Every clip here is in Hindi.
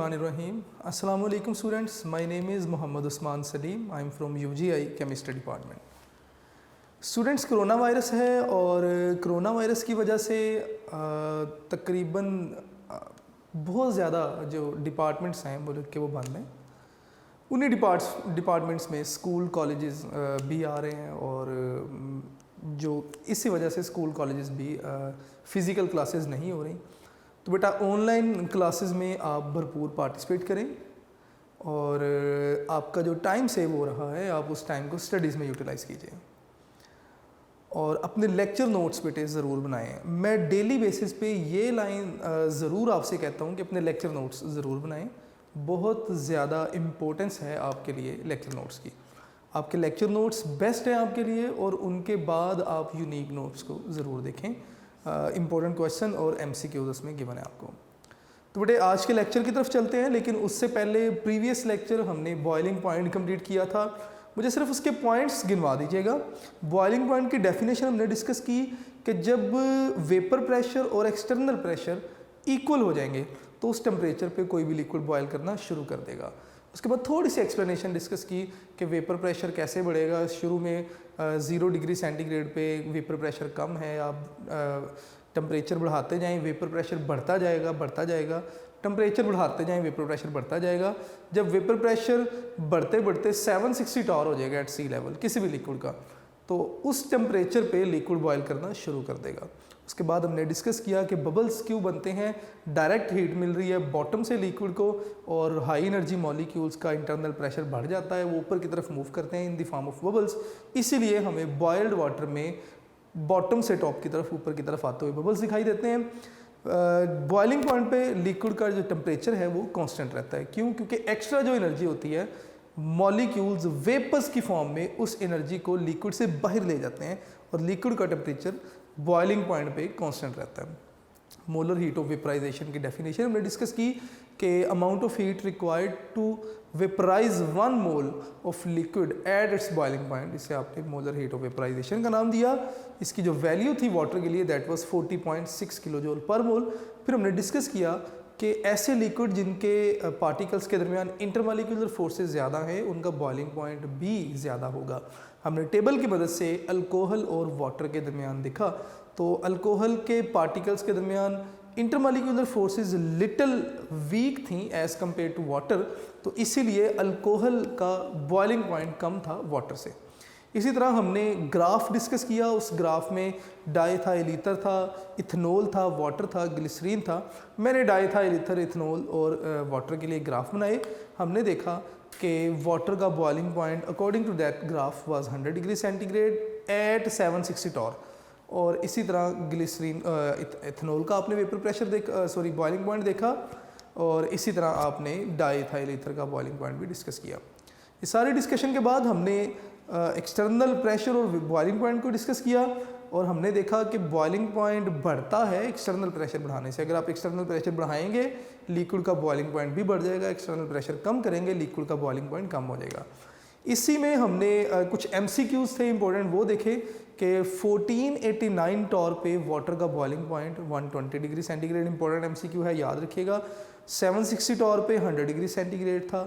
बिस्मिल्लाहिर्रहमानिर्रहीम। अस्सलाम वालेकुम students, my name is Mohammad Usman Saleem. I am from UGI chemistry department. Students, corona virus है और कोरोना वायरस की वजह से तकरीबन बहुत ज़्यादा जो डिपार्टमेंट्स हैं मुल्क के वो बंद हैं। उन्हीं डिपार्टमेंट्स में स्कूल कॉलेजेस भी आ रहे हैं और जो इसी वजह से स्कूल कॉलेजेस भी फ़िज़िकल क्लासेस नहीं हो रही। तो बेटा ऑनलाइन क्लासेस में आप भरपूर पार्टिसिपेट करें और आपका जो टाइम सेव हो रहा है आप उस टाइम को स्टडीज़ में यूटिलाइज़ कीजिए और अपने लेक्चर नोट्स बेटे ज़रूर बनाएं। मैं डेली बेसिस पे ये लाइन ज़रूर आपसे कहता हूँ कि अपने लेक्चर नोट्स ज़रूर बनाएं। बहुत ज़्यादा इम्पोर्टेंस है आपके लिए लेक्चर नोट्स की। आपके लेक्चर नोट्स बेस्ट हैं आपके लिए और उनके बाद आप यूनिक नोट्स को ज़रूर देखें। इम्पोर्टेंट क्वेश्चन और MCQs उसमें गिवन है आपको। तो बेटे आज के लेक्चर की तरफ चलते हैं, लेकिन उससे पहले प्रीवियस लेक्चर हमने बॉइलिंग पॉइंट कंप्लीट किया था। मुझे सिर्फ उसके पॉइंट्स गिनवा दीजिएगा। बॉइलिंग पॉइंट की डेफिनेशन हमने डिस्कस की कि जब वेपर प्रेशर और एक्सटर्नल प्रेशर इक्वल हो जाएंगे तो उस टेम्परेचर पे कोई भी लिक्विड बॉयल करना शुरू कर देगा। उसके बाद थोड़ी सी एक्सप्लेनेशन डिस्कस की कि वेपर प्रेशर कैसे बढ़ेगा। शुरू में 0 डिग्री सेंटीग्रेड पे वेपर प्रेशर कम है, आप टेम्परेचर बढ़ाते जाएं, वेपर प्रेशर बढ़ता जाएगा, टेम्परेचर बढ़ाते जाएं, वेपर प्रेशर बढ़ता जाएगा। जब वेपर प्रेशर बढ़ते बढ़ते 760 टॉर हो जाएगा एट सी लेवल किसी भी लिक्विड का, तो उस टेम्परेचर पे लिक्विड बॉयल करना शुरू कर देगा। उसके बाद हमने डिस्कस किया कि बबल्स क्यों बनते हैं। डायरेक्ट हीट मिल रही है बॉटम से लिक्विड को और हाई एनर्जी मॉलिक्यूल्स का इंटरनल प्रेशर बढ़ जाता है, वो ऊपर की तरफ मूव करते हैं in the form of bubbles. इसीलिए हमें बॉयल्ड वाटर में बॉटम से टॉप की तरफ ऊपर की तरफ आते हुए बबल्स दिखाई देते हैं। बॉइलिंग पॉइंट पे लिक्विड का जो टेम्परेचर है वो कांस्टेंट रहता है। क्यों? क्योंकि एक्स्ट्रा जो एनर्जी होती है मॉलिक्यूल्स वेपर्स की फॉर्म में उस एनर्जी को लिक्विड से बाहर ले जाते हैं और लिक्विड का टेम्परेचर बॉइलिंग पॉइंट पे कांस्टेंट रहता है। मोलर हीट ऑफ वेपराइजेशन की डेफिनेशन हमने डिस्कस की कि amount of heat required to vaporise 1 mole of liquid at its boiling point, इसे आपने मोलर हीट ऑफ वेपराइजेशन का नाम दिया। इसकी जो वैल्यू थी वाटर के लिए दैट वाज 40.6 किलोजूल पर मोल। फिर हमने डिस्कस किया कि ऐसे लिक्विड जिनके पार्टिकल्स के दरमियान इंटरमॉलिक्यूलर फोर्सेस ज़्यादा हैं उनका बॉइलिंग पॉइंट भी ज़्यादा होगा। हमने टेबल की मदद से अल्कोहल और वाटर के दरमियान देखा, तो अल्कोहल के पार्टिकल्स के दरमियान इंटरमॉलिक्यूलर फोर्सेस लिटिल वीक थी एज़ कम्पेयर टू वाटर, तो इसीलिए अल्कोहल का बॉइलिंग पॉइंट कम था वाटर से। इसी तरह हमने ग्राफ डिस्कस किया। उस ग्राफ में डाइथाइल ईथर था, इथेनॉल था, वाटर था, ग्लिसरीन था। मैंने डाइथाइल ईथर, इथेनॉल और वाटर के लिए ग्राफ बनाए। हमने देखा कि वाटर का boiling point according to that graph was 100 degree centigrade at 760 torr. और इसी तरह ग्लिसरीन इथेनॉल का आपने वेपर प्रेशर बॉइलिंग पॉइंट देखा और इसी तरह आपने डाइथाइल ईथर का बॉइलिंग पॉइंट भी डिस्कस किया। इस सारे डिस्कशन के बाद हमने एक्सटर्नल प्रेशर और बॉइलिंग पॉइंट को डिस्कस किया और हमने देखा कि बॉइलिंग पॉइंट बढ़ता है एक्सटर्नल प्रेशर बढ़ाने से। अगर आप एक्सटर्नल प्रेशर बढ़ाएंगे लिक्विड का बॉइलिंग पॉइंट भी बढ़ जाएगा, एक्सटर्नल प्रेशर कम करेंगे लिक्विड का बॉइलिंग पॉइंट कम हो जाएगा। इसी में हमने कुछ MCQs थे इंपॉर्टेंट, वो देखे कि 1489 टॉर पे वाटर का boiling point 120 degree centigrade important MCQ है, याद रखिएगा। 760 टॉर पे 100 डिग्री सेंटीग्रेड था।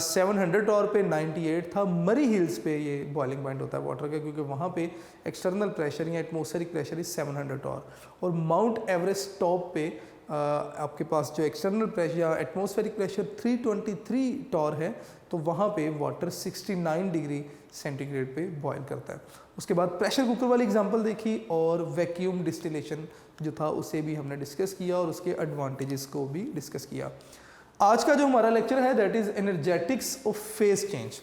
700 टॉर पे 98 था। मरी हिल्स पे ये बॉइलिंग पॉइंट होता है वाटर का, क्योंकि वहाँ पे एक्सटर्नल प्रेशर या एटमॉस्फेरिक प्रेशर इज 700 टॉर। और माउंट एवरेस्ट टॉप पे आपके पास जो एक्सटर्नल प्रेशर या एटमॉस्फेरिक प्रेशर 323 टॉर है, तो वहाँ पे वाटर 69 डिग्री सेंटीग्रेड पे बॉयल करता है। उसके बाद प्रेशर कुकर वाली एग्जांपल देखी और वैक्यूम डिस्टिलेशन जो था उसे भी हमने डिस्कस किया और उसके एडवांटेजेस को भी डिस्कस किया। आज का जो हमारा लेक्चर है that is energetics of phase change.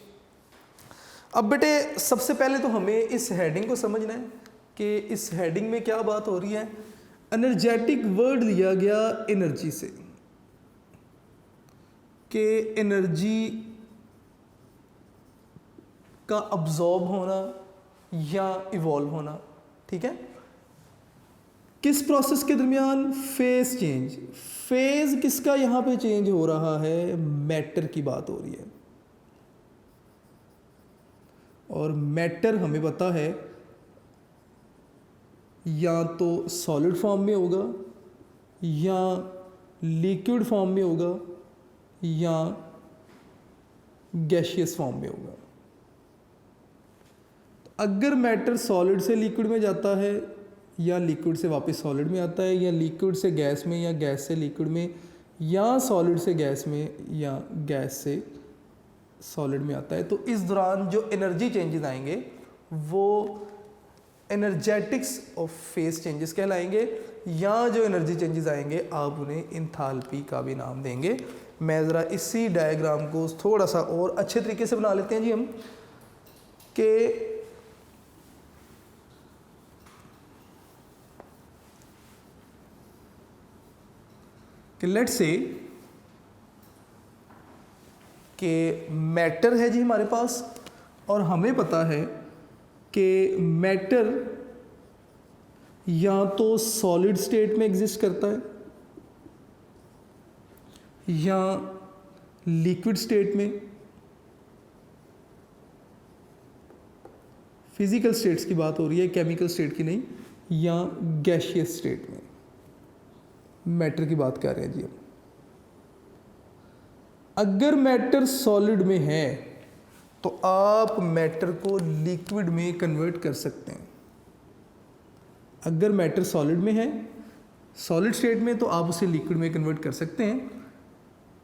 अब बेटे सबसे पहले तो हमें इस हेडिंग को समझना है कि इस हेडिंग में क्या बात हो रही है। एनर्जेटिक वर्ड लिया गया एनर्जी से कि एनर्जी का अब्जॉर्ब होना या इवॉल्व होना, ठीक है। किस प्रोसेस के दरमियान? Phase change. फेज किसका यहाँ पे चेंज हो रहा है? मैटर की बात हो रही है। और मैटर हमें पता है या तो सॉलिड फॉर्म में होगा या लिक्विड फॉर्म में होगा या गैशियस फॉर्म में होगा। अगर मैटर सॉलिड से लिक्विड में जाता है या लिक्विड से वापस सॉलिड में आता है या लिक्विड से गैस में या गैस से लिक्विड में या सॉलिड से गैस में या गैस से सॉलिड में आता है, तो इस दौरान जो एनर्जी चेंजेस आएंगे वो एनर्जेटिक्स ऑफ फेज चेंजेस कहलाएंगे, या जो एनर्जी चेंजेस आएंगे आप उन्हें इंथाल्पी का भी नाम देंगे। मैं ज़रा इसी डायग्राम को थोड़ा सा और अच्छे तरीके से बना लेते हैं जी हम कि लेट्स से कि मैटर है जी हमारे पास और हमें पता है कि मैटर या तो सॉलिड स्टेट में एग्जिस्ट करता है या लिक्विड स्टेट में, फिजिकल स्टेट्स की बात हो रही है, केमिकल स्टेट की नहीं, या गैशियस स्टेट में मैटर की बात कर रहे हैं जी हम। अगर मैटर सॉलिड में है तो आप मैटर को लिक्विड में कन्वर्ट कर सकते हैं। अगर मैटर सॉलिड में है, सॉलिड स्टेट में, तो आप उसे लिक्विड में कन्वर्ट कर सकते हैं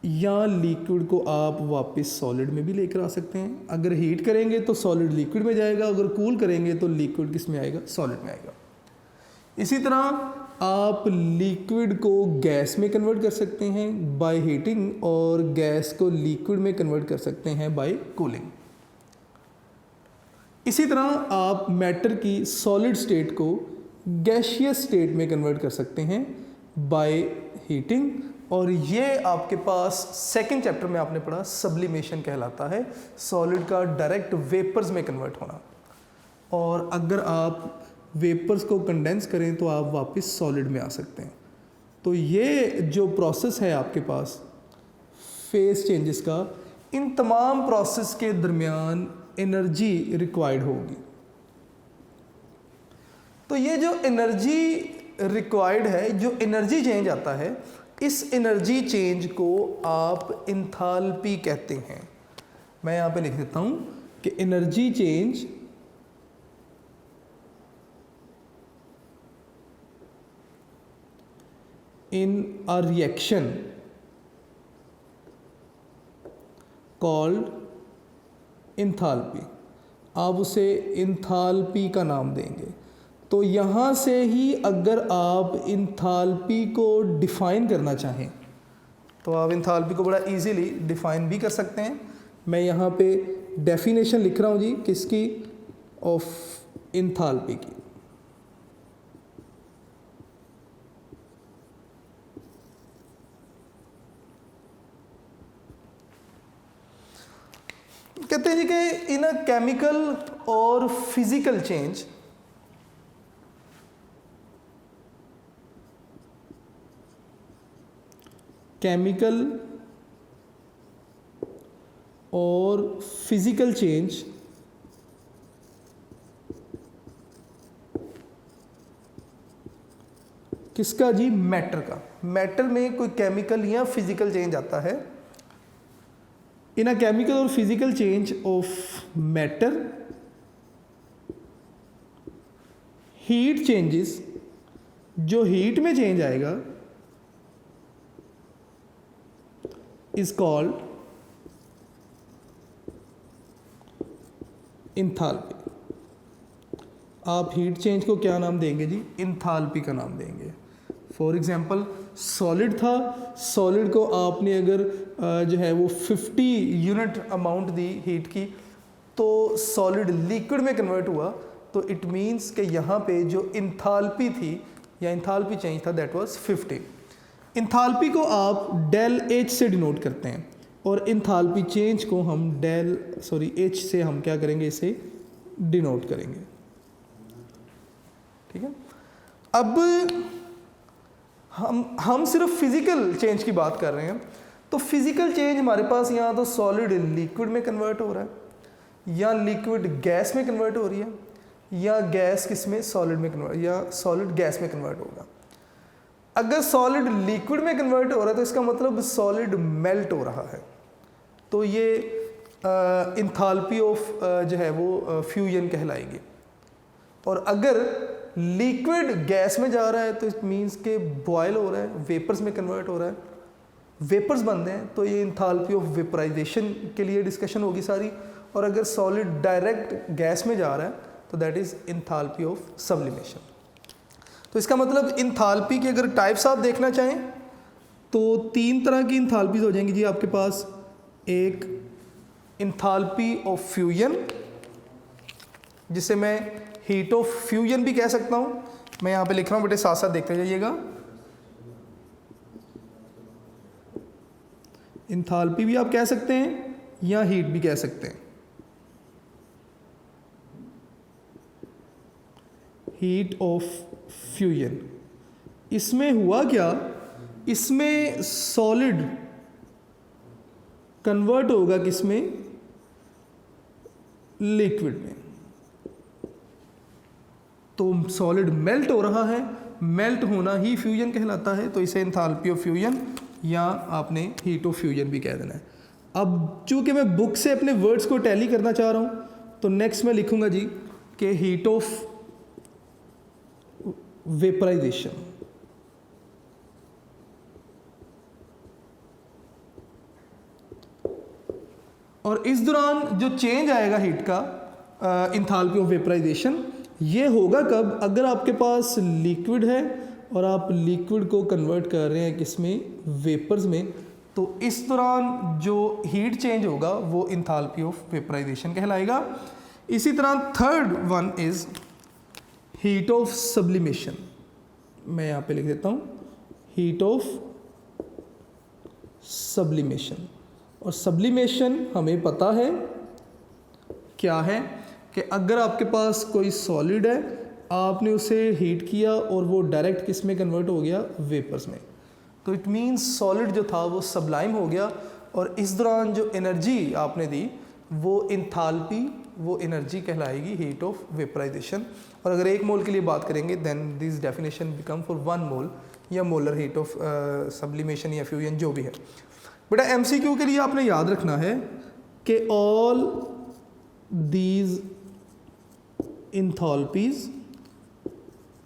या लिक्विड को आप वापस सॉलिड में भी लेकर आ सकते हैं। अगर हीट करेंगे तो सॉलिड लिक्विड में जाएगा, अगर कूल करेंगे तो लिक्विड किस में आएगा, सॉलिड में आएगा। इसी तरह आप लिक्विड को गैस में कन्वर्ट कर सकते हैं बाय हीटिंग और गैस को लिक्विड में कन्वर्ट कर सकते हैं बाय कूलिंग। इसी तरह आप मैटर की सॉलिड स्टेट को गैशियस स्टेट में कन्वर्ट कर सकते हैं बाय हीटिंग, और ये आपके पास सेकंड चैप्टर में आपने पढ़ा सब्लिमेशन कहलाता है, सॉलिड का डायरेक्ट वेपर्स में कन्वर्ट होना। और अगर आप वेपर्स को कंडेंस करें तो आप वापस सॉलिड में आ सकते हैं। तो ये जो प्रोसेस है आपके पास फेज चेंजेस का, इन तमाम प्रोसेस के दरमियान एनर्जी रिक्वायर्ड होगी। तो ये जो एनर्जी रिक्वायर्ड है, जो एनर्जी चेंज आता है, इस एनर्जी चेंज को आप इंथाल्पी कहते हैं। मैं यहाँ पे लिख देता हूँ कि energy change in a reaction called enthalpy, आप उसे इंथाल्पी का नाम देंगे। तो यहाँ से ही अगर आप इंथाल्पी को डिफ़ाइन करना चाहें तो आप इंथाल्पी को बड़ा इजीली डिफ़ाइन भी कर सकते हैं। मैं यहाँ पे डेफिनेशन लिख रहा हूँ जी, किसकी, ऑफ इंथाल्पी की। कहते हैं जी कि इन अ केमिकल और फिजिकल चेंज केमिकल और फिजिकल चेंज किसका जी, मैटर का। मैटर में कोई केमिकल या फिजिकल चेंज आता है। इन अ केमिकल और physical change of matter, heat changes, जो हीट में चेंज आएगा, इज कॉल्ड इंथाल्पी। आप हीट चेंज को क्या नाम देंगे जी, इंथाल्पी का नाम देंगे। फॉर एग्जाम्पल सॉलिड था, सॉलिड को आपने अगर जो है वो 50 यूनिट अमाउंट दी हीट की, तो सॉलिड लिक्विड में कन्वर्ट हुआ, तो इट मीन्स कि यहाँ पे जो इंथाल्पी थी या इंथाल्पी चेंज था दैट वाज 50। इंथाल्पी को आप डेल एच से डिनोट करते हैं और इंथाल्पी चेंज को हम एच से हम क्या करेंगे, इसे डिनोट करेंगे। ठीक है। अब हम सिर्फ फिजिकल चेंज की बात कर रहे हैं, तो फिजिकल चेंज हमारे पास यहाँ तो सॉलिड लिक्विड में कन्वर्ट हो रहा है, या लिक्विड गैस में कन्वर्ट हो रही है, या गैस किस में, सॉलिड में कन्वर्ट, या सॉलिड गैस में कन्वर्ट होगा। अगर सॉलिड लिक्विड में कन्वर्ट हो रहा है तो इसका मतलब सॉलिड मेल्ट हो रहा है, तो ये इंथाल्पी ऑफ जो है वो फ्यूजन कहलाएगी। और अगर लिक्विड गैस में जा रहा है तो इट मीन्स के बॉयल हो रहा है, वेपर्स में कन्वर्ट हो रहा है, वेपर्स बन रहे हैं, तो ये इंथाल्पी ऑफ वेपराइजेशन के लिए डिस्कशन होगी सारी। और अगर सॉलिड डायरेक्ट गैस में जा रहा है तो that is enthalpy of sublimation. तो इसका मतलब इंथाल्पी के अगर टाइप्स आप देखना चाहें तो 3 तरह की इंथाल्पीज हो जाएंगी जी आपके पास। एक इंथाल्पी ऑफ फ्यूजन, जिसे मैं हीट ऑफ फ्यूजन भी कह सकता हूँ। मैं यहाँ पे लिख रहा हूँ बेटे, साथ साथ देखते जाइएगा। इंथाल्पी भी आप कह सकते हैं या हीट भी कह सकते हैं। हीट ऑफ फ्यूजन, इसमें हुआ क्या, इसमें सॉलिड कन्वर्ट होगा किसमें, लिक्विड में। तो सॉलिड मेल्ट हो रहा है, मेल्ट होना ही फ्यूजन कहलाता है, तो इसे एंथैल्पी ऑफ फ्यूजन या आपने हीट ऑफ फ्यूजन भी कह देना है। अब चूंकि मैं बुक से अपने वर्ड्स को टैली करना चाह रहा हूं तो नेक्स्ट मैं लिखूंगा जी कि हीट ऑफ वेपराइजेशन। और इस दौरान जो चेंज आएगा हीट का, इंथैल्पी ऑफ वेपराइजेशन, ये होगा कब, अगर आपके पास लिक्विड है और आप लिक्विड को कन्वर्ट कर रहे हैं किसमें, वेपर्स में, तो इस दौरान जो हीट चेंज होगा वो इंथैल्पी ऑफ वेपराइजेशन कहलाएगा। इसी तरह third one is heat of sublimation. मैं यहाँ पे लिख देता हूँ हीट ऑफ सब्लिमेशन। और सब्लिमेशन हमें पता है क्या है कि अगर आपके पास कोई सॉलिड है, आपने उसे हीट किया और वो डायरेक्ट किस में कन्वर्ट हो गया, वेपर्स में, तो इट मीन्स सॉलिड जो था वो सब्लाइम हो गया। और इस दौरान जो एनर्जी आपने दी वो इंथैल्पी, वो एनर्जी कहलाएगी हीट ऑफ वेपराइजेशन। और अगर 1 मोल के लिए बात करेंगे then this definition become for 1 mole या मोलर हीट ऑफ सब्लिमेशन या फ्यूजन, जो भी है। बेटा एमसीक्यू के लिए आपने याद रखना है कि ऑल दीज इंथैल्पीज,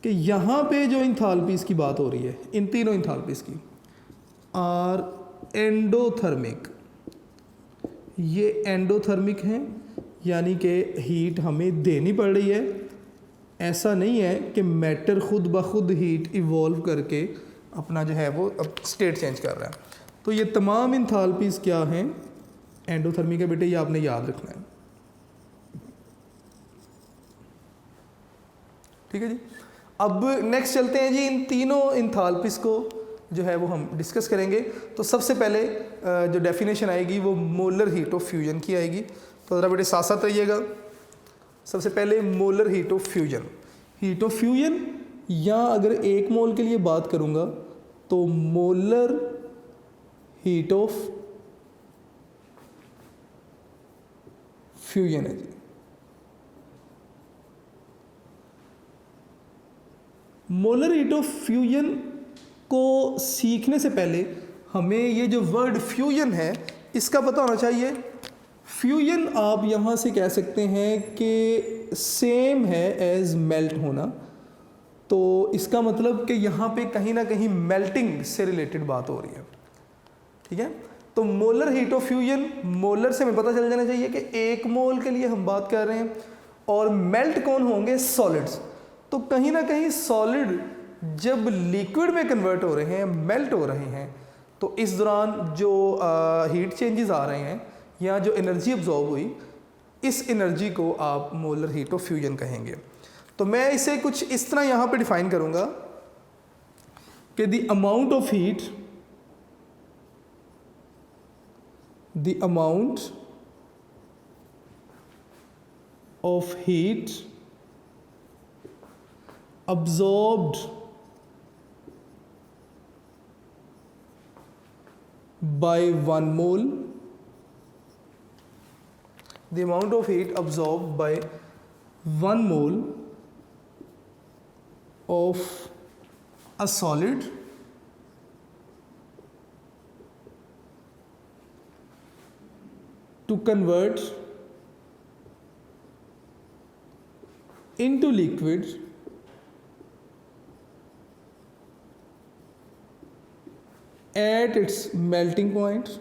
कि यहाँ पे जो इंथैल्पीज की बात हो रही है, इन तीनों इंथैल्पीज की, आर एंडोथर्मिक। ये एंडोथर्मिक हैं, यानी कि हीट हमें देनी पड़ रही है। ऐसा नहीं है कि मैटर खुद ब खुद हीट इवॉल्व करके अपना जो है वो अब स्टेट चेंज कर रहा है। तो ये तमाम इंथैल्पीज क्या हैं, एंडोथर्मिक है बेटे, ये आपने याद रखना है। ठीक है जी। अब नेक्स्ट चलते हैं जी, इन तीनों इंथैल्पीज को जो है वो हम डिस्कस करेंगे। तो सबसे पहले जो डेफिनेशन आएगी वो मोलर हीट ऑफ फ्यूजन की आएगी। तो ज़रा बेटे साथ साथ रहिएगा। सबसे पहले molar heat of fusion. Heat of fusion, या अगर 1 मोल के लिए बात करूँगा तो मोलर हीट ऑफ फ्यूजन है जी। मोलर हीट ऑफ फ्यूजन को सीखने से पहले हमें ये जो वर्ड फ्यूजन है इसका पता होना चाहिए। फ्यूजन आप यहाँ से कह सकते हैं कि सेम है एज मेल्ट होना, तो इसका मतलब कि यहाँ पे कहीं ना कहीं मेल्टिंग से रिलेटेड बात हो रही है। ठीक है, तो molar heat of fusion, molar से हमें पता चल जाना चाहिए कि 1 मोल के लिए हम बात कर रहे हैं, और मेल्ट कौन होंगे, सॉलिड्स। तो कहीं ना कहीं सॉलिड जब लिक्विड में कन्वर्ट हो रहे हैं, मेल्ट हो रहे हैं, तो इस दौरान जो हीट चेंजेस आ रहे हैं या जो एनर्जी अब्जॉर्ब हुई, इस एनर्जी को आप मोलर हीट ऑफ फ्यूजन कहेंगे। तो मैं इसे कुछ इस तरह यहाँ पे डिफाइन करूँगा कि the amount of heat, the amount of heat absorbed by 1 mole, the amount of heat absorbed by 1 mole of a solid to convert into liquid at its melting point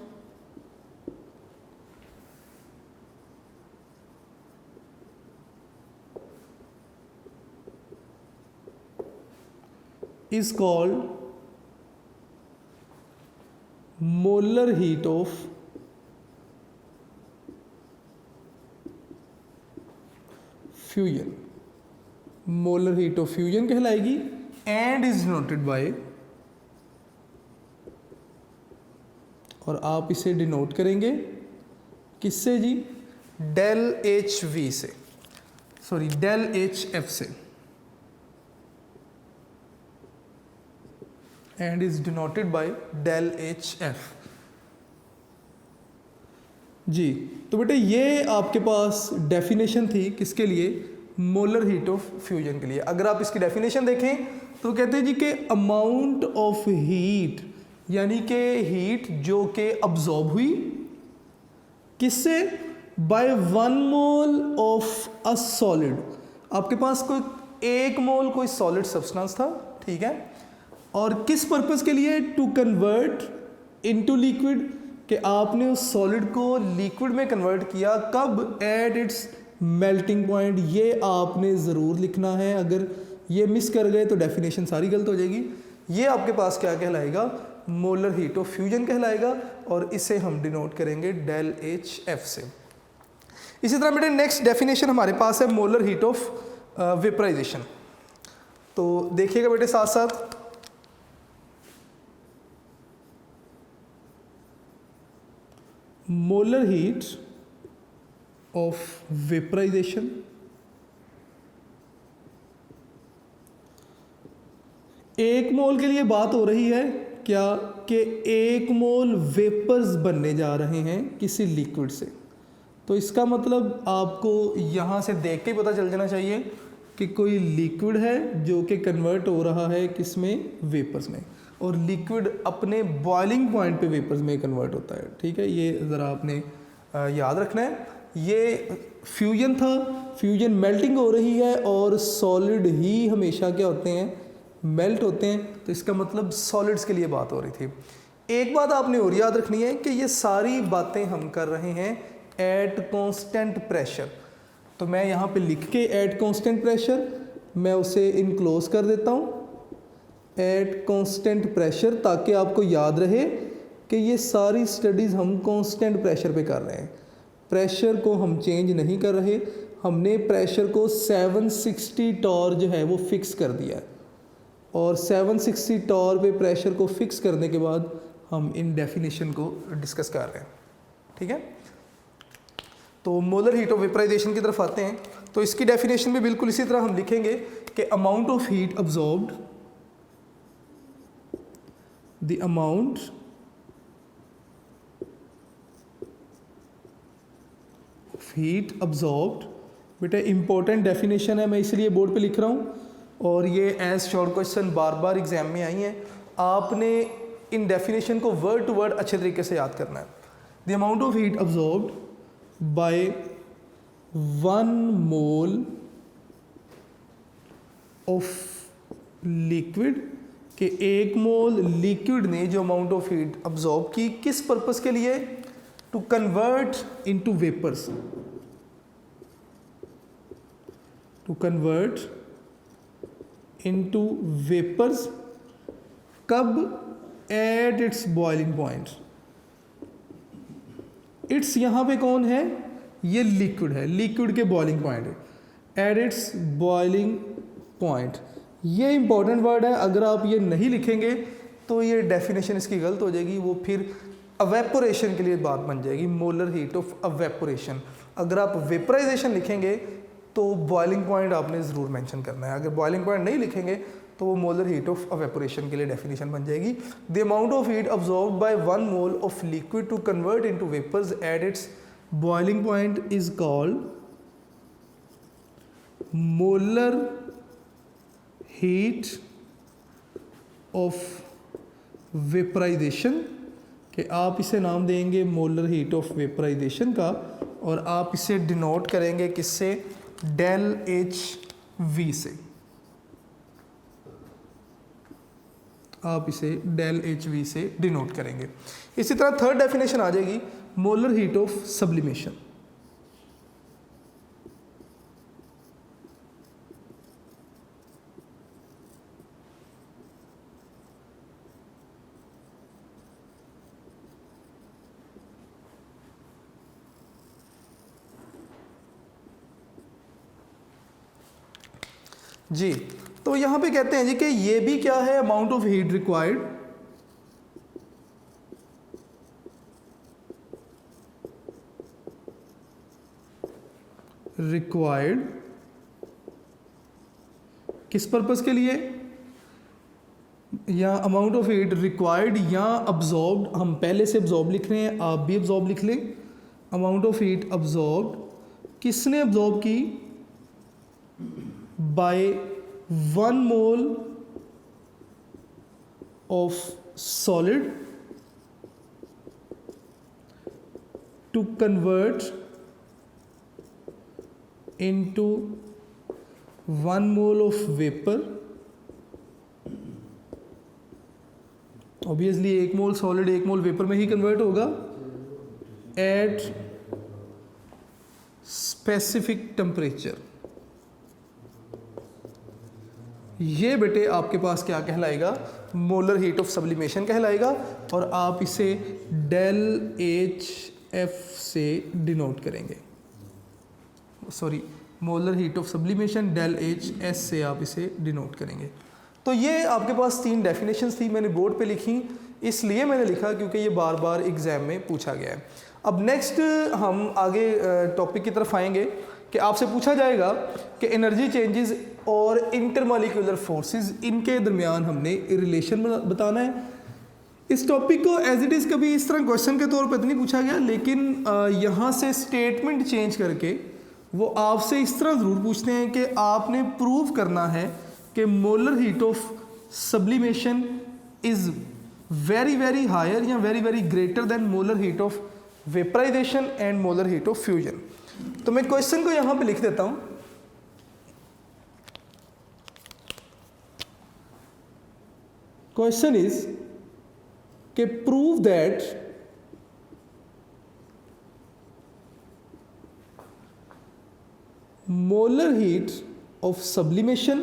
is called molar heat of fusion. Molar heat of fusion कहलाएगी एंड इज डिनोटेड बाय, और आप इसे डिनोट करेंगे किससे जी, डेल एच वी से, सॉरी डेल एच एफ से, and is denoted by del H F जी। तो बेटे ये आपके पास डेफिनेशन थी किसके लिए, मोलर हीट ऑफ फ्यूजन के लिए। अगर आप इसकी डेफिनेशन देखें तो कहते हैं जी कि अमाउंट ऑफ हीट, यानी कि हीट जो कि अब्जॉर्ब हुई किससे, by 1 mole of a solid. आपके पास कोई 1 मोल कोई सॉलिड सब्सटेंस था, ठीक है, और किस पर्पस के लिए, टू कन्वर्ट इनटू लिक्विड, कि आपने उस सॉलिड को लिक्विड में कन्वर्ट किया, कब, एट इट्स मेल्टिंग पॉइंट। ये आपने ज़रूर लिखना है, अगर ये मिस कर गए तो डेफिनेशन सारी गलत हो जाएगी। ये आपके पास क्या कहलाएगा, मोलर हीट ऑफ फ्यूजन कहलाएगा, और इसे हम डिनोट करेंगे डेल एच एफ से। इसी तरह बेटे नेक्स्ट डेफिनेशन हमारे पास है मोलर हीट ऑफ वेपराइजेशन। तो देखिएगा बेटे साथ साथ, मोलर हीट ऑफ वेपराइजेशन एक मोल के लिए बात हो रही है क्या, कि 1 मोल वेपर्स बनने जा रहे हैं किसी लिक्विड से। तो इसका मतलब आपको यहाँ से देख के ही पता चल जाना चाहिए कि कोई लिक्विड है जो कि कन्वर्ट हो रहा है किस में, वेपर्स में, और लिक्विड अपने बॉइलिंग पॉइंट पे वेपर्स में कन्वर्ट होता है, ठीक है। ये ज़रा आपने याद रखना है। ये फ्यूजन था, फ्यूजन मेल्टिंग हो रही है, और सॉलिड ही हमेशा क्या होते हैं, मेल्ट होते हैं, तो इसका मतलब सॉलिड्स के लिए बात हो रही थी। एक बात आपने और याद रखनी है कि ये सारी बातें हम कर रहे हैं एट कांस्टेंट प्रेशर। तो मैं यहाँ पे लिख के एट कांस्टेंट प्रेशर, मैं उसे इनक्लोज कर देता हूँ एट कांस्टेंट प्रेशर, ताकि आपको याद रहे कि ये सारी स्टडीज़ हम कांस्टेंट प्रेशर पे कर रहे हैं। प्रेशर को हम चेंज नहीं कर रहे, हमने प्रेशर को 760 टॉर जो है वो फिक्स कर दिया है, और 760 टॉर पे प्रेशर को फिक्स करने के बाद हम इन डेफिनेशन को डिस्कस कर रहे हैं, ठीक है। तो मोलर हीट ऑफ वेपराइजेशन की तरफ आते हैं। तो इसकी डेफिनेशन भी बिल्कुल इसी तरह हम लिखेंगे कि amount of heat absorbed, the amount of heat absorbed. बेटा इंपॉर्टेंट डेफिनेशन है, मैं इसलिए बोर्ड पे लिख रहा हूँ, और ये एज शॉर्ट क्वेश्चन बार बार एग्जाम में आई हैं। आपने इन डेफिनेशन को वर्ड टू वर्ड अच्छे तरीके से याद करना है। The amount of heat absorbed by 1 mole of liquid, कि 1 मोल लिक्विड ने जो अमाउंट ऑफ हीट अब्जॉर्ब की, किस पर्पस के लिए, to convert into vapours, to convert into vapours, कब, at its boiling point. Its यहाँ पे कौन है, ये लिक्विड है, लिक्विड के बॉइलिंग पॉइंट है, एट इट्स बॉइलिंग पॉइंट। ये इंपॉर्टेंट वर्ड है, अगर आप ये नहीं लिखेंगे तो ये डेफिनेशन इसकी गलत हो जाएगी, वो फिर अवेपोरेशन के लिए बात बन जाएगी, मोलर हीट ऑफ अवेपोरेशन। अगर आप वेपराइजेशन लिखेंगे तो बॉइलिंग पॉइंट आपने ज़रूर मेंशन करना है, अगर बॉइलिंग पॉइंट नहीं लिखेंगे तो वो मोलर हीट ऑफ अवेपोरेशन के लिए डेफिनेशन बन जाएगी। The amount of heat absorbed by 1 mole of liquid to convert into vapours at its boiling point is called molar heat of vaporisation, कि आप इसे नाम देंगे मोलर हीट ऑफ वेपराइजेशन का, और आप इसे डिनोट करेंगे किससे, डेल एच वी से। आप इसे डेल एच वी से डिनोट करेंगे। इसी तरह थर्ड डेफिनेशन आ जाएगी मोलर हीट ऑफ सब्लिमेशन। जी, तो यहाँ पे कहते हैं जी कि ये भी क्या है, अमाउंट ऑफ हीट रिक्वायर्ड किस पर्पस के लिए, या अमाउंट ऑफ हीट रिक्वायर्ड या अब्जॉर्ब्ड, हम पहले से अब्जॉर्ब लिख रहे हैं, आप भी अब्जॉर्ब लिख लें। अमाउंट ऑफ हीट अब्जॉर्ब्ड, किसने अब्जॉर्ब की, by 1 mole of solid to convert into 1 mole of vapour. Obviously 1 mole solid 1 mole vapour में ही कन्वर्ट होगा एट स्पेसिफिक टेम्परेचर। ये बेटे आपके पास क्या कहलाएगा, मोलर हीट ऑफ सब्लिमेशन कहलाएगा, और आप इसे डेल एच एफ से डिनोट करेंगे, sorry molar heat of sublimation del H S से आप इसे डिनोट करेंगे। तो ये आपके पास 3 डेफिनेशंस थी, मैंने बोर्ड पे लिखी, इसलिए मैंने लिखा क्योंकि ये बार बार एग्जाम में पूछा गया है। अब नेक्स्ट हम आगे टॉपिक की तरफ आएंगे कि आपसे पूछा जाएगा कि एनर्जी चेंजेस और इंटरमॉलिक्यूलर फोर्सेस, इनके दरमियान हमने रिलेशन बताना है। इस टॉपिक को एज इट इज़ कभी इस तरह क्वेश्चन के तौर पर तो नहीं पूछा गया, लेकिन यहाँ से स्टेटमेंट चेंज करके वो आपसे इस तरह ज़रूर पूछते हैं कि आपने प्रूव करना है कि molar heat of sublimation is very very higher या very very greater than molar heat of vaporisation and molar heat of fusion. तो मैं क्वेश्चन को यहाँ पे लिख देता हूँ। क्वेश्चन इज कि prove that molar heat of sublimation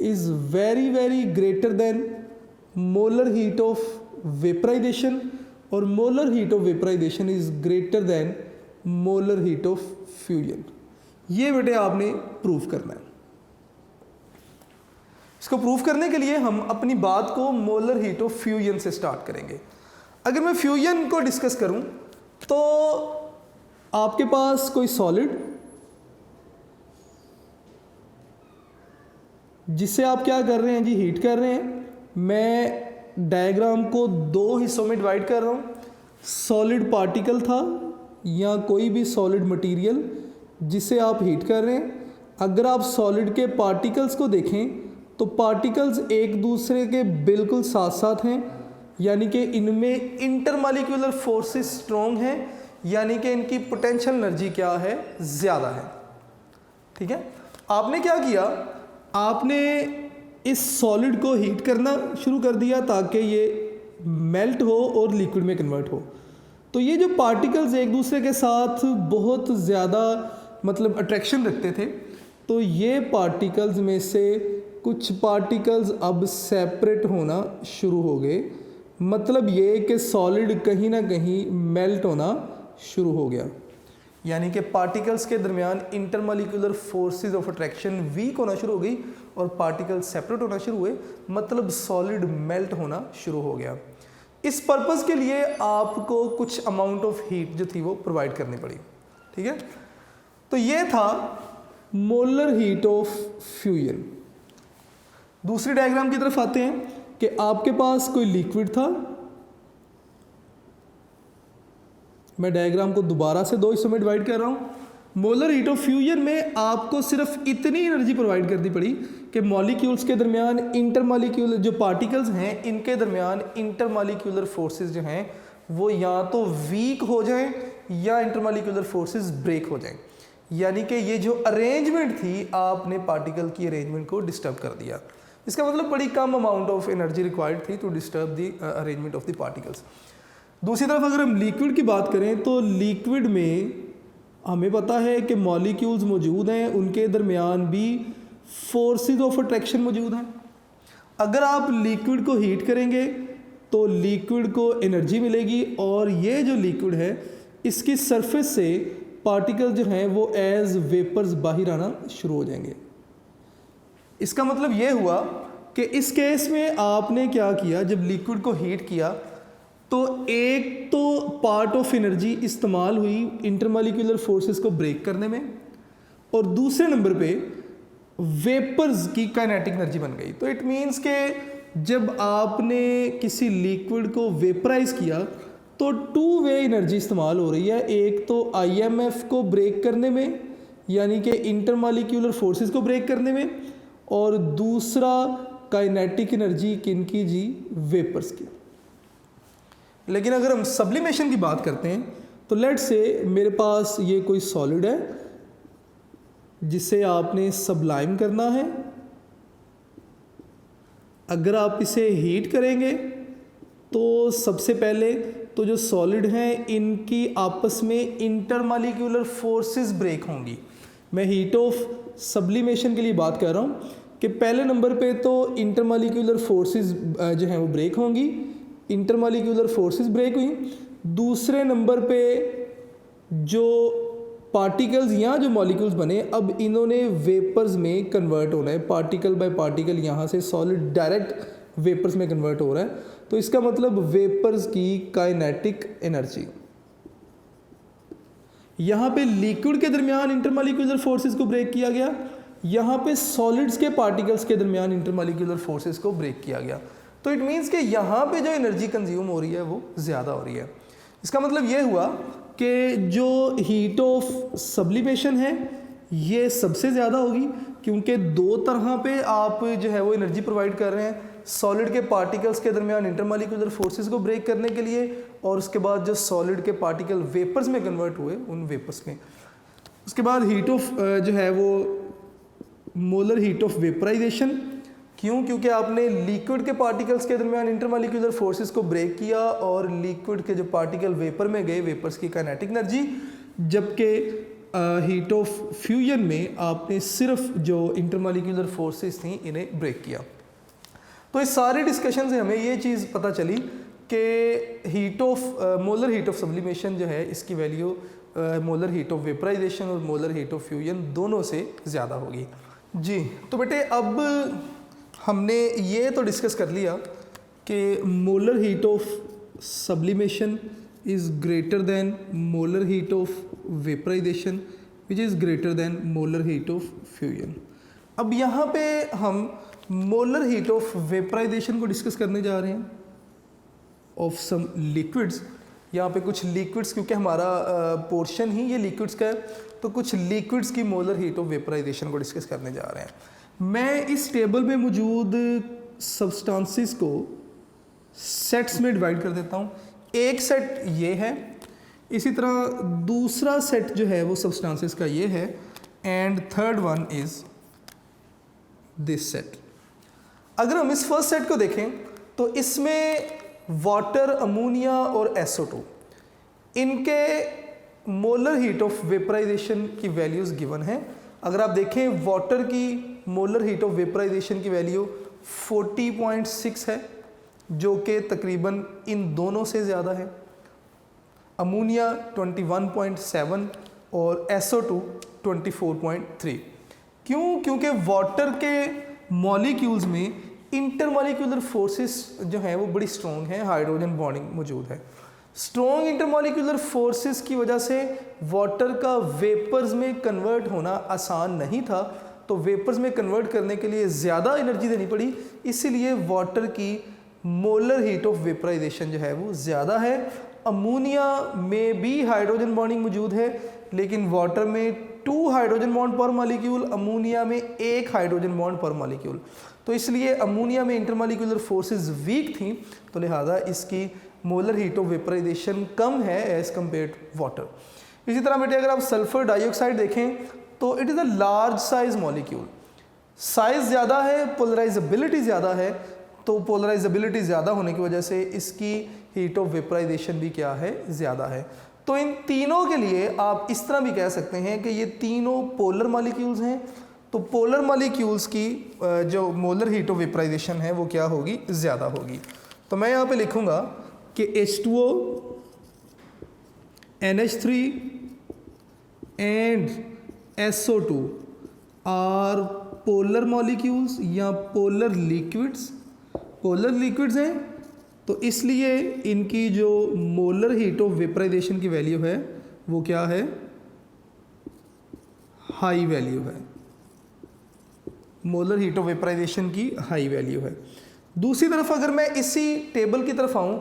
is very very greater than molar heat of vaporization, और molar heat of vaporization is greater than molar heat of fusion। ये बेटे आपने प्रूफ करना है। इसको प्रूफ करने के लिए हम अपनी बात को मोलर हीट ऑफ फ्यूजन से स्टार्ट करेंगे। अगर मैं फ्यूजन को डिस्कस करूं तो आपके पास कोई सॉलिड जिसे आप क्या कर रहे हैं जी, हीट कर रहे हैं। मैं डायग्राम को 2 हिस्सों में डिवाइड कर रहा हूँ। सॉलिड पार्टिकल था या कोई भी सॉलिड मटेरियल जिसे आप हीट कर रहे हैं। अगर आप सॉलिड के पार्टिकल्स को देखें तो पार्टिकल्स एक दूसरे के बिल्कुल साथ साथ हैं, यानी कि इनमें इंटरमॉलिक्यूलर फोर्सेस स्ट्रॉन्ग हैं, यानी कि इनकी पोटेंशियल एनर्जी क्या है, ज़्यादा है। ठीक है, आपने क्या किया, आपने इस सॉलिड को हीट करना शुरू कर दिया ताकि ये मेल्ट हो और लिक्विड में कन्वर्ट हो। तो ये जो पार्टिकल्स एक दूसरे के साथ बहुत ज़्यादा मतलब अट्रैक्शन रखते थे, तो ये पार्टिकल्स में से कुछ पार्टिकल्स अब सेपरेट होना शुरू हो गए। मतलब ये कि सॉलिड कहीं ना कहीं मेल्ट होना शुरू हो गया, यानी कि पार्टिकल्स के दरमियान intermolecular forces of attraction weak होना शुरू हो गई और पार्टिकल्स सेपरेट होना शुरू हुए, मतलब सॉलिड मेल्ट होना शुरू हो गया। इस पर्पस के लिए आपको कुछ अमाउंट ऑफ हीट जो थी वो प्रोवाइड करनी पड़ी। ठीक है, तो ये था मोलर हीट ऑफ फ्यूजन। दूसरी डायग्राम की तरफ आते हैं कि आपके पास कोई लिक्विड था। मैं डायग्राम को दोबारा से 2 हिस्सों में डिवाइड कर रहा हूँ। मोलर हीट ऑफ फ्यूजन में आपको सिर्फ इतनी एनर्जी प्रोवाइड करनी पड़ी कि मॉलिक्यूल्स के दरमियान इंटरमॉलिक्यूलर जो पार्टिकल्स हैं इनके दरमियान इंटरमॉलिक्यूलर फोर्सेस जो हैं वो या तो वीक हो जाएं या इंटरमॉलिक्यूलर फोर्सेस ब्रेक हो जाएं। यानी कि ये जो अरेंजमेंट थी, आपने पार्टिकल की अरेंजमेंट को डिस्टर्ब कर दिया। इसका मतलब बड़ी कम अमाउंट ऑफ एनर्जी रिक्वायर्ड थी to disturb the arrangement of the particles. दूसरी तरफ अगर हम लिक्विड की बात करें तो लिक्विड में हमें पता है कि मॉलिक्यूल्स मौजूद हैं, उनके दरमियान भी फोर्सेस ऑफ अट्रैक्शन मौजूद हैं। अगर आप लिक्विड को हीट करेंगे तो लिक्विड को एनर्जी मिलेगी और ये जो लिक्विड है इसकी सरफेस से पार्टिकल जो हैं वो एज वेपर्स बाहर आना शुरू हो जाएंगे। इसका मतलब ये हुआ कि इस केस में आपने क्या किया, जब लिक्विड को हीट किया तो एक तो पार्ट ऑफ एनर्जी इस्तेमाल हुई इंटरमॉलिक्यूलर फोर्सेस को ब्रेक करने में, और दूसरे नंबर पे वेपर्स की काइनेटिक एनर्जी बन गई। तो इट मीन्स के जब आपने किसी लिक्विड को वेपराइज किया तो टू वे एनर्जी इस्तेमाल हो रही है। एक तो IMF को ब्रेक करने में, यानी कि इंटरमॉलिक्यूलर फोर्सेस को ब्रेक करने में, और दूसरा काइनेटिक एनर्जी किनकी जी, वेपर्स की। लेकिन अगर हम सब्लिमेशन की बात करते हैं तो लेट्स से मेरे पास ये कोई सॉलिड है जिसे आपने सब्लाइम करना है। अगर आप इसे हीट करेंगे तो सबसे पहले तो जो सॉलिड हैं इनकी आपस में इंटरमॉलिक्यूलर फोर्सेस ब्रेक होंगी। मैं हीट ऑफ सब्लिमेशन के लिए बात कर रहा हूँ कि पहले नंबर पे तो इंटरमॉलिक्यूलर फोर्सेस जो हैं वो ब्रेक होंगी, इंटरमॉलिक्यूलर फोर्सेस ब्रेक हुई। दूसरे नंबर पे जो पार्टिकल्स या जो मॉलिक्यूल्स बने, अब इन्होंने वेपर्स में कन्वर्ट होना है। पार्टिकल बाय पार्टिकल यहाँ से सॉलिड डायरेक्ट वेपर्स में कन्वर्ट हो रहा है। तो इसका मतलब वेपर्स की काइनेटिक एनर्जी। यहाँ पे लिक्विड के दरमियान इंटरमॉलिक्यूलर फोर्सेस को ब्रेक किया गया, यहाँ पे सॉलिड्स के पार्टिकल्स के दरमियान इंटरमॉलिक्यूलर फोर्सेस को ब्रेक किया गया। तो इट मीन्स कि यहाँ पे जो एनर्जी कंज्यूम हो रही है वो ज़्यादा हो रही है। इसका मतलब ये हुआ कि जो हीट ऑफ सब्लिमेशन है ये सबसे ज़्यादा होगी, क्योंकि दो तरह पे आप जो है वो एनर्जी प्रोवाइड कर रहे हैं। सॉलिड के पार्टिकल्स के दरमियान इंटरमॉलिक्यूलर फोर्सेस को ब्रेक करने के लिए, और उसके बाद जो सॉलिड के पार्टिकल वेपर्स में कन्वर्ट हुए उन वेपर्स में। उसके बाद हीट ऑफ जो है वो मोलर हीट ऑफ वेपराइजेशन। क्यों? क्योंकि आपने लिक्विड के पार्टिकल्स के दरमियान इंटरमॉलिक्यूलर फोर्सेस को ब्रेक किया और लिक्विड के जो पार्टिकल वेपर में गए, वेपर्स की काइनेटिक एनर्जी। जबकि हीट ऑफ फ्यूजन में आपने सिर्फ जो इंटरमॉलिक्यूलर फोर्सेस थी इन्हें ब्रेक किया। तो इस सारे डिस्कशन से हमें ये चीज़ पता चली कि heat of molar heat of sublimation जो है इसकी value molar heat of vaporisation और मोलर हीट ऑफ फ्यूजन दोनों से ज़्यादा होगी। जी, तो बेटे अब हमने ये तो डिस्कस कर लिया कि molar heat of sublimation is greater than molar heat of vaporisation which is greater than molar heat of fusion. अब यहाँ पे हम मोलर हीट ऑफ वेपराइजेशन को डिस्कस करने जा रहे हैं ऑफ सम लिक्विड्स। यहाँ पे कुछ लिक्विड्स, क्योंकि हमारा पोर्शन ही ये लिक्विड्स का है, तो कुछ लिक्विड्स की मोलर हीट ऑफ वेपराइजेशन को डिस्कस करने जा रहे हैं। मैं इस टेबल में मौजूद सब्सटेंसेस को सेट्स में डिवाइड कर देता हूँ। एक सेट ये है, इसी तरह दूसरा सेट जो है वो सब्सटेंसेस का ये है, and third one is this set. अगर हम इस फर्स्ट सेट को देखें तो इसमें वाटर, अमोनिया और SO2 इनके मोलर हीट ऑफ वेपराइजेशन की वैल्यूज़ गिवन हैं। अगर आप देखें वाटर की मोलर हीट ऑफ वेपराइजेशन की वैल्यू 40.6 है, जो कि तकरीबन इन दोनों से ज़्यादा है। अमोनिया 21.7 और SO2 24.3। क्यों? क्योंकि वाटर के मॉलिक्यूल्स में इंटरमॉलिक्यूलर फोर्सेस जो हैं वो बड़ी स्ट्रॉन्ग हैं, हाइड्रोजन बॉन्डिंग मौजूद है। स्ट्रॉन्ग इंटरमॉलिक्यूलर फोर्सेस की वजह से वाटर का वेपर्स में कन्वर्ट होना आसान नहीं था, तो वेपर्स में कन्वर्ट करने के लिए ज़्यादा एनर्जी देनी पड़ी। इसीलिए वाटर की मोलर हीट ऑफ वेपराइजेशन जो है वो ज़्यादा है। अमोनिया में भी हाइड्रोजन बॉन्डिंग मौजूद है, लेकिन वाटर में 2 हाइड्रोजन बॉन्ड पर मॉलिक्यूल, अमोनिया में 1 हाइड्रोजन बॉन्ड पर मॉलिक्यूल। तो इसलिए अमोनिया में इंटरमॉलिक्यूलर फोर्सेस वीक थी, तो लिहाजा इसकी मोलर हीट ऑफ वेपराइजेशन कम है एज कम्पेयर टू वाटर। इसी तरह बेटे अगर आप सल्फर डाइऑक्साइड देखें तो it is a large size molecule, size ज़्यादा है, पोलराइजेबिलिटी ज़्यादा है, तो पोलराइजेबिलिटी ज़्यादा होने की वजह से इसकी हीट ऑफ वेपराइजेशन भी क्या है, ज़्यादा है। तो इन तीनों के लिए आप इस तरह भी कह सकते हैं कि ये तीनों पोलर मॉलिक्यूल्स हैं, तो पोलर मॉलिक्यूल्स की जो मोलर हीट ऑफ वेपराइजेशन है वो क्या होगी, ज़्यादा होगी। तो मैं यहाँ पे लिखूँगा कि H2O, NH3 and SO2 are polar molecules या पोलर लिक्विड्स हैं, तो इसलिए इनकी जो मोलर हीट ऑफ वेपराइजेशन की वैल्यू है वो क्या है, हाई वैल्यू है। मोलर हीट ऑफ वेपराइजेशन की हाई वैल्यू है। दूसरी तरफ अगर मैं इसी टेबल की तरफ आऊँ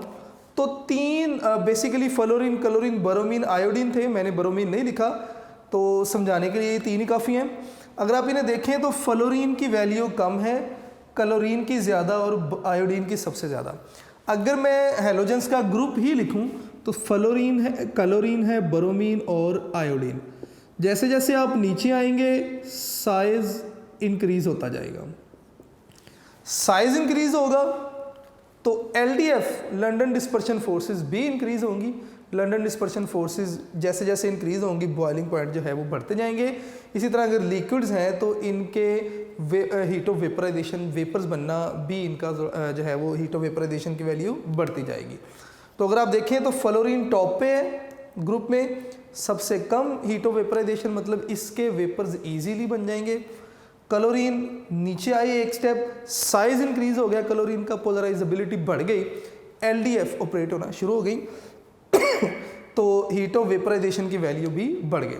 तो तीन basically fluorine, chlorine, bromine, iodine थे, मैंने ब्रोमीन नहीं लिखा, तो समझाने के लिए ये तीन ही काफ़ी हैं। अगर आप इन्हें देखें तो फ्लोरीन की वैल्यू कम है, क्लोरीन की ज़्यादा और आयोडीन की सबसे ज़्यादा। अगर मैं हैलोजेंस का ग्रुप ही लिखूं तो फ्लोरीन है, क्लोरीन है, ब्रोमीन और आयोडीन। जैसे जैसे आप नीचे आएंगे साइज इंक्रीज होता जाएगा, साइज इंक्रीज होगा तो LDF लंदन डिस्पर्शन फोर्सेस भी इंक्रीज होंगी। लंदन डिस्पर्शन फोर्सेस जैसे जैसे इंक्रीज होंगी बॉइलिंग पॉइंट जो है वो बढ़ते जाएंगे। इसी तरह अगर लिक्विड्स हैं तो इनके हीट ऑफ वेपराइजेशन, वेपर्स बनना भी इनका जो है वो हीट ऑफ वेपराइजेशन की वैल्यू बढ़ती जाएगी। तो अगर आप देखें तो फ्लोरीन टॉप पे है ग्रुप में, सबसे कम हीट ऑफ वेपराइजेशन, मतलब इसके वेपर्स ईजीली बन जाएंगे। क्लोरीन नीचे आई एक स्टेप, साइज इंक्रीज हो गया क्लोरीन का, पोलराइजेबिलिटी बढ़ गई, LDF ऑपरेट होना शुरू हो गई तो हीट ऑफ वेपराइजेशन की वैल्यू भी बढ़ गई।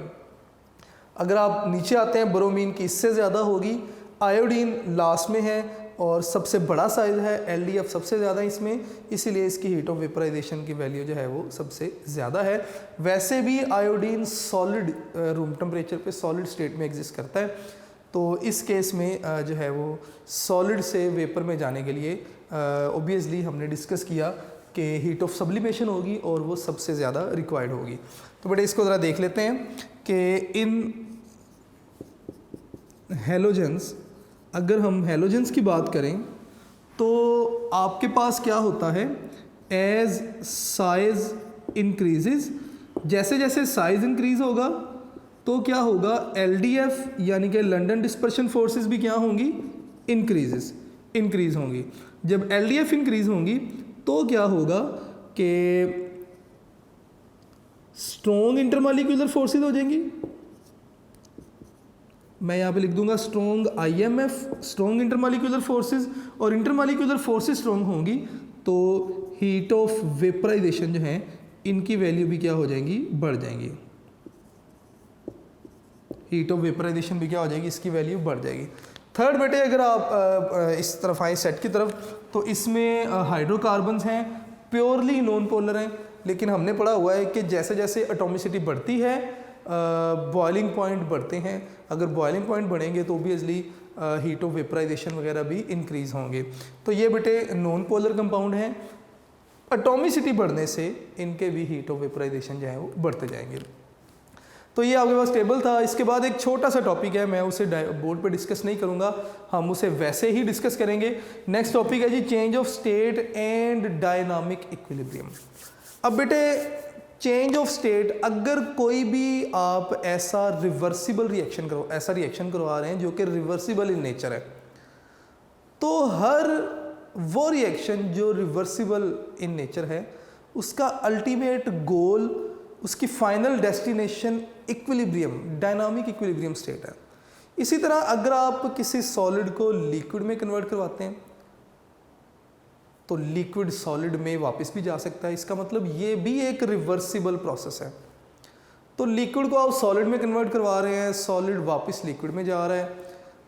अगर आप नीचे आते हैं ब्रोमीन की इससे ज़्यादा होगी, आयोडीन लास्ट में है और सबसे बड़ा साइज है, LDF सबसे ज़्यादा इसमें, इसीलिए इसकी हीट ऑफ वेपराइजेशन की वैल्यू जो है वो सबसे ज़्यादा है। वैसे भी आयोडीन सॉलिड रूम टेम्परेचर पे सॉलिड स्टेट में एग्जिस्ट करता है, तो इस केस में जो है वो सॉलिड से वेपर में जाने के लिए ऑब्वियसली हमने डिस्कस किया कि हीट ऑफ सब्लिमेशन होगी और वो सबसे ज़्यादा रिक्वायर्ड होगी। तो बेटे इसको ज़रा देख लेते हैं कि इन हैलोजेंस, अगर हम हैलोजेंस की बात करें तो आपके पास क्या होता है, एज साइज इंक्रीजेस, जैसे जैसे साइज इंक्रीज होगा तो क्या होगा, LDF यानी कि लंदन डिस्पर्शन फोर्सेस भी क्या होंगी, इंक्रीज होंगी। जब LDF इंक्रीज होंगी तो क्या होगा कि स्ट्रॉन्ग इंटरमॉलिक्यूलर फोर्सेस हो जाएंगी। मैं यहाँ पे लिख दूंगा strong IMF, strong intermolecular forces, और इंटरमॉलिक्यूलर फोर्सेस स्ट्रॉन्ग होंगी तो हीट ऑफ वेपराइजेशन जो है इनकी वैल्यू भी क्या हो जाएंगी, बढ़ जाएंगी। हीट ऑफ वेपराइजेशन भी क्या हो जाएगी, इसकी वैल्यू बढ़ जाएगी। थर्ड बेटे अगर आप इस तरफ आए सेट की तरफ, तो इसमें हाइड्रोकार्बन्स हैं, प्योरली नॉन पोलर हैं, लेकिन हमने पढ़ा हुआ है कि जैसे जैसे एटॉमिसिटी बढ़ती है बॉइलिंग पॉइंट बढ़ते हैं। अगर बॉइलिंग पॉइंट बढ़ेंगे तो ऑब्वियसली हीट ऑफ वेपराइजेशन वगैरह भी इंक्रीज होंगे। तो ये बेटे नॉन पोलर कंपाउंड हैं, एटॉमिसिटी बढ़ने से इनके भी हीट ऑफ वेपराइजेशन जो है वो बढ़ते जाएंगे। तो ये आपके पास टेबल था। इसके बाद एक छोटा सा टॉपिक है, मैं उसे बोर्ड पे डिस्कस नहीं करूँगा, हम उसे वैसे ही डिस्कस करेंगे। नेक्स्ट टॉपिक है जी change of state and dynamic equilibrium. अब बेटे चेंज ऑफ स्टेट, अगर कोई भी आप ऐसा रिवर्सिबल रिएक्शन करो, ऐसा रिएक्शन करवा रहे हैं जो कि रिवर्सिबल इन नेचर है, तो हर वो रिएक्शन जो रिवर्सिबल इन नेचर है उसका अल्टीमेट गोल, उसकी final destination equilibrium, dynamic equilibrium state है। इसी तरह अगर आप किसी सॉलिड को लिक्विड में कन्वर्ट करवाते हैं तो लिक्विड सॉलिड में वापस भी जा सकता है, इसका मतलब ये भी एक रिवर्सिबल प्रोसेस है। तो लिक्विड को आप सॉलिड में कन्वर्ट करवा रहे हैं, सॉलिड वापस लिक्विड में जा रहा है,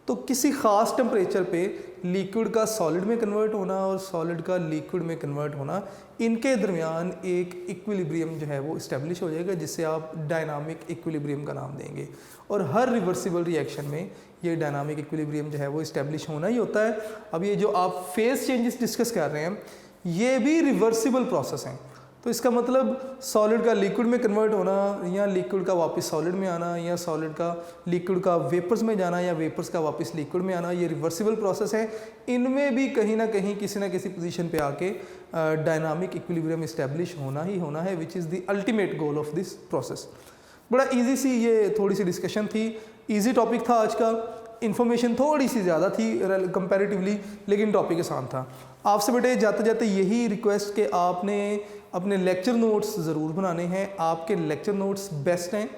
तो किसी ख़ास टेम्परेचर पे लिक्विड का सॉलिड में कन्वर्ट होना और सॉलिड का लिक्विड में कन्वर्ट होना, इनके दरमियान एक इक्विलिब्रियम जो है वो इस्टेब्लिश हो जाएगा, जिसे आप डायनामिक इक्विलिब्रियम का नाम देंगे। और हर रिवर्सिबल रिएक्शन में ये डायनामिक इक्विलिब्रियम जो है वो इस्टेब्लिश होना ही होता है। अब ये जो आप फेज चेंजेस डिस्कस कर रहे हैं, ये भी रिवर्सिबल प्रोसेस हैं। तो इसका मतलब सॉलिड का लिक्विड में कन्वर्ट होना, या लिक्विड का वापस सॉलिड में आना, या सॉलिड का लिक्विड का वेपर्स में जाना, या वेपर्स का वापस लिक्विड में आना, ये रिवर्सिबल प्रोसेस है। इनमें भी कहीं ना कहीं किसी ना किसी पोजीशन पे आके डायनामिक इक्विलिब्रियम इस्टेब्लिश होना ही होना है, which is the ultimate goal of this process. बड़ा ईजी सी ये थोड़ी सी डिस्कशन थी, ईजी टॉपिक था आज का, इन्फॉर्मेशन थोड़ी सी ज़्यादा थी कंपैरेटिवली, लेकिन टॉपिक आसान था। आपसे बेटे जाते जाते यही रिक्वेस्ट कि आपने अपने लेक्चर नोट्स ज़रूर बनाने हैं। आपके लेक्चर नोट्स बेस्ट हैं,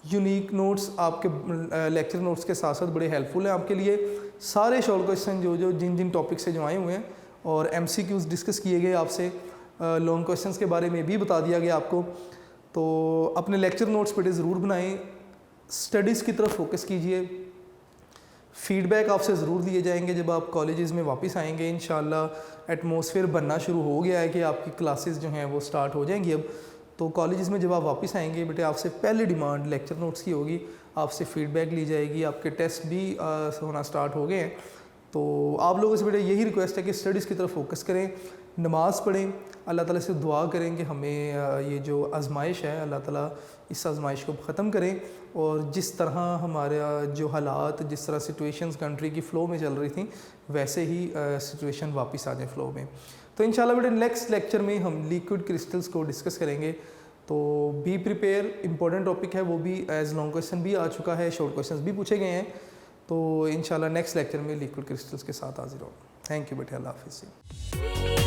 यूनिक नोट्स आपके लेक्चर नोट्स के साथ साथ बड़े हेल्पफुल हैं आपके लिए। सारे शॉर्ट क्वेश्चन जो जिन जिन टॉपिक से जो आए हुए हैं और MCQs डिस्कस किए गए आपसे, लॉन्ग क्वेश्चंस के बारे में भी बता दिया गया आपको। तो अपने लेक्चर नोट्स बेटे ज़रूर बनाएं, स्टडीज़ की तरफ फोकस कीजिए। फीडबैक आपसे ज़रूर दिए जाएंगे जब आप कॉलेजेस में वापस आएंगे। इंशाल्लाह एटमॉस्फेयर बनना शुरू हो गया है कि आपकी क्लासेस जो हैं वो स्टार्ट हो जाएंगी अब। तो कॉलेजेस में जब आप वापस आएंगे बेटे, आपसे पहले डिमांड लेक्चर नोट्स की होगी, आपसे फीडबैक ली जाएगी, आपके टेस्ट भी होना स्टार्ट हो गए हैं। तो आप लोगों से बेटे यही रिक्वेस्ट है कि स्टडीज़ की तरफ फोकस करें, नमाज़ पढ़ें, अल्लाह ताला से दुआ करें कि हमें ये जो आजमाइश है अल्लाह ताला इस आजमाइश को ख़त्म करें, और जिस तरह हमारा जो हालात, जिस तरह सिचुएशंस कंट्री की फ़्लो में चल रही थी, वैसे ही सिचुएशन वापस आ जाए फ़्लो में। तो इंशाल्लाह बेटे नेक्स्ट लेक्चर में हम लिक्विड क्रिस्टल्स को डिस्कस करेंगे। तो बी प्रिपेयर, इंपॉर्टेंट टॉपिक है, वो भी एज लॉन्ग क्वेश्चन भी आ चुका है, शॉर्ट क्वेश्चन भी पूछे गए हैं। तो इंशाल्लाह नेक्स्ट लेक्चर में लिक्विड क्रिस्टल्स के साथ हाजिर हो। थैंक यू बेटे, अल्लाह हाफिज़।